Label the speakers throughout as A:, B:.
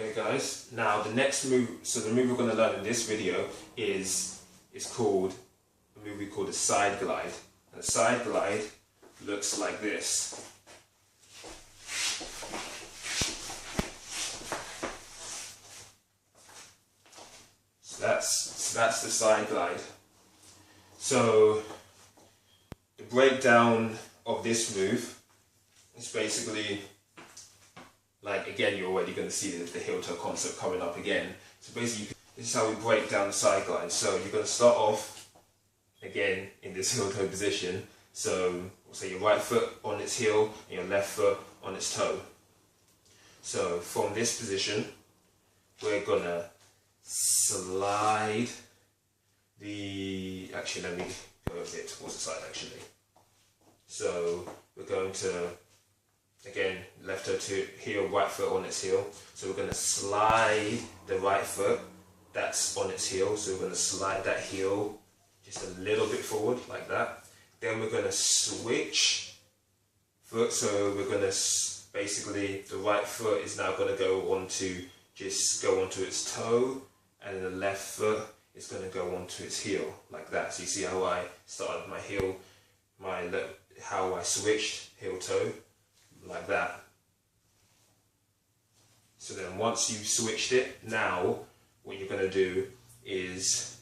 A: Okay guys, now the next move, so the move we're going to learn in this video is called a move we call the side glide. And the side glide looks like this. So that's the side glide. So the breakdown of this move is basically, like, again, you're already going to see the heel toe concept coming up again. So basically, this is how we break down the side glide. So you're going to start off, again, in this heel toe position. So we'll say your right foot on its heel and your left foot on its toe. So from this position, we're going to slide the, actually let me go a bit towards the side actually. So we're going to, again, left toe to heel, right foot on its heel. So we're going to slide the right foot that's on its heel. So we're going to slide that heel just a little bit forward like that. Then we're going to switch foot. So we're going to basically, the right foot is now going to go onto its toe, and then the left foot is going to go onto its heel like that. So you see how I started my heel, how I switched heel toe like that. So then once you've switched it, now what you're going to do is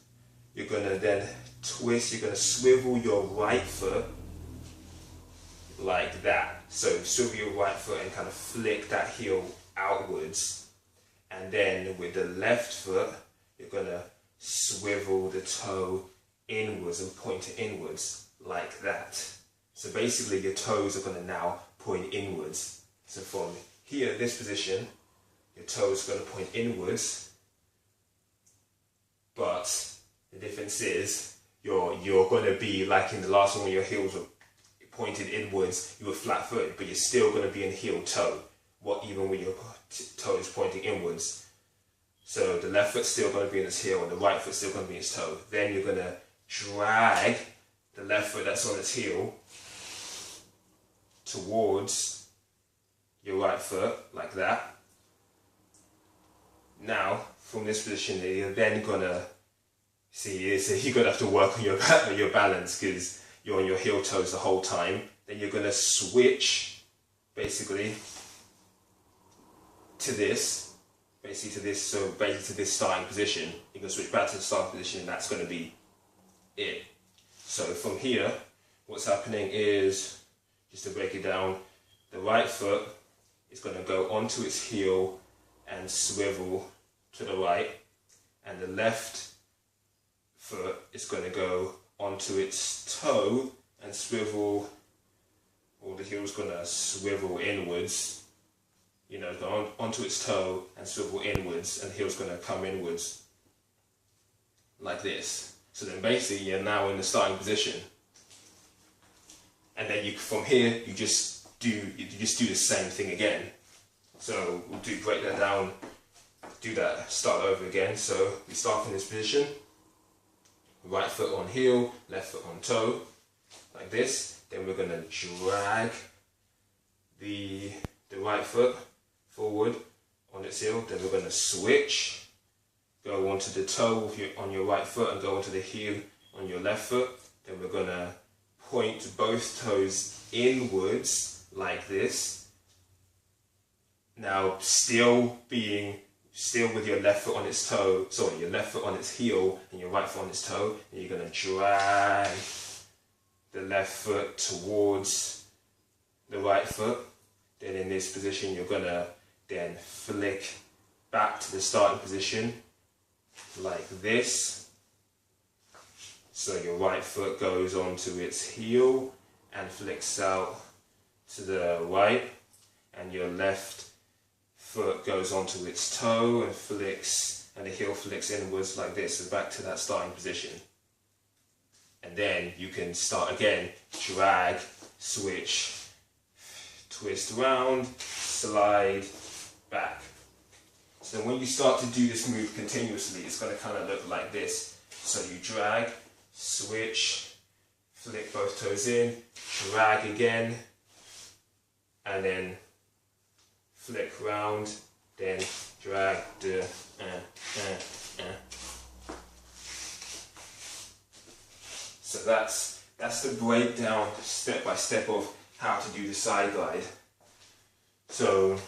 A: you're going to then twist, you're going to swivel your right foot like that. So swivel your right foot and kind of flick that heel outwards, and then with the left foot you're going to swivel the toe inwards and point it inwards like that. So basically your toes are going to now point inwards. So from here, this position, your toe is going to point inwards, but the difference is you're going to be like in the last one where your heels were pointed inwards, you were flat footed, but you're still going to be in heel toe, even when your toe is pointing inwards. So the left foot's still going to be in its heel and the right foot's still going to be in its toe. Then you're going to drag the left foot that's on its heel towards your right foot like that. Now from this position you're then gonna see, so you're gonna have to work on your balance because you're on your heel toes the whole time. Then you're gonna switch basically to this, so basically to this starting position. You're gonna switch back to the starting position, and that's gonna be it. So from here, what's happening is, just to break it down, the right foot is going to go onto its heel and swivel to the right, and the left foot is going to go onto its toe and swivel, or the heel is going to swivel inwards, go onto its toe and swivel inwards, and the heel is going to come inwards like this. So then basically you're now in the starting position. And then from here, you just do the same thing again. So we'll break that down, do that, start over again. So we start from this position, right foot on heel, left foot on toe, like this. Then we're going to drag the right foot forward on its heel. Then we're going to switch, go onto the toe on your right foot and go onto the heel on your left foot. Then we're going to point both toes inwards like this. Now still with your left foot on its toe, your left foot on its heel and your right foot on its toe, and you're going to drag the left foot towards the right foot. Then in this position you're going to then flick back to the starting position like this. So your right foot goes onto its heel and flicks out to the right, and your left foot goes onto its toe and flicks, and the heel flicks inwards like this. So back to that starting position. And then you can start again, drag, switch, twist around, slide, back. So when you start to do this move continuously, it's going to kind of look like this. So you drag, switch, flick both toes in, drag again, and then flick round, then drag drag, So that's the breakdown step by step of how to do the side glide. So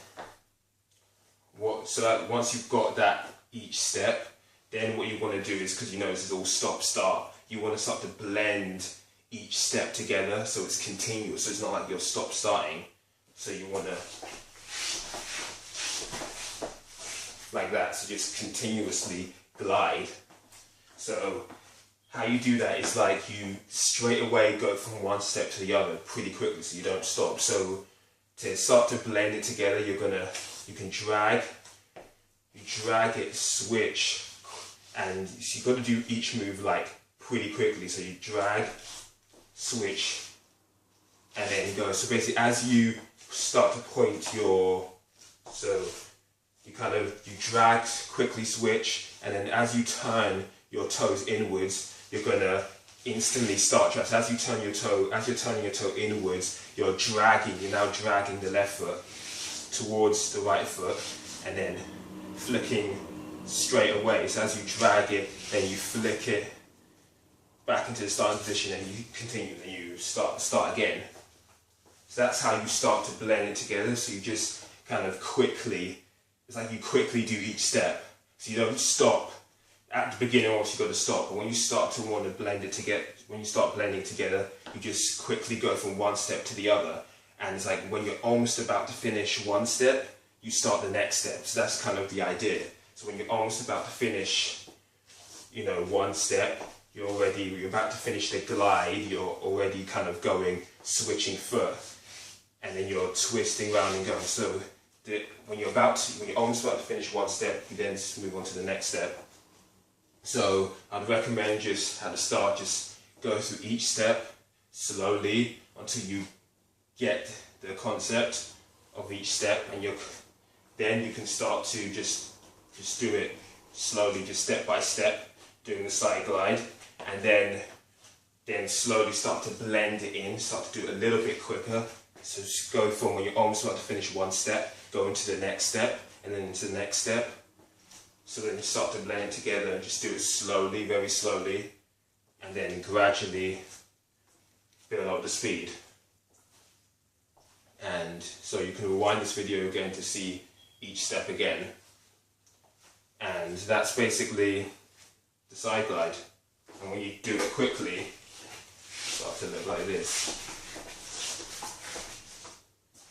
A: once you've got that each step, then what you want to do is, because you know this is all stop start, you want to start to blend each step together so it's continuous, so it's not like you're stop starting. So you want to, like that, so just continuously glide. So how you do that is like you straight away go from one step to the other pretty quickly, so you don't stop. So to start to blend it together, you can drag it, switch, and you've got to do each move like pretty quickly. So you drag, switch, and then go. So basically, as you start to point you drag, quickly switch, and then as you turn your toes inwards, you're gonna instantly start drag. So as you're turning your toe inwards, you're now dragging the left foot towards the right foot, and then flicking straight away. So as you drag it, then you flick it back into the starting position, and you continue, and you start again. So that's how you start to blend it together. So you just kind of quickly, it's like you quickly do each step. So you don't stop. At the beginning, obviously you've got to stop, but when you start to want to blend it together, when you start blending together, you just quickly go from one step to the other. And it's like when you're almost about to finish one step, you start the next step. So that's kind of the idea. So when you're almost about to finish, one step, you're about to finish the glide, you're already kind of switching foot, and then you're twisting around and going. So when you're almost about to finish one step, you then just move on to the next step. So I'd recommend just at the start, just go through each step slowly until you get the concept of each step, and then you can start to just do it slowly, just step by step, doing the side glide, and then slowly start to blend it in, start to do it a little bit quicker. So just go from when you're almost about to finish one step, go into the next step, and then into the next step. So then you start to blend it together and just do it slowly, very slowly, and then gradually build up the speed. And so you can rewind this video again to see each step again. And that's basically the side glide. And when you do it quickly, it starts to look like this.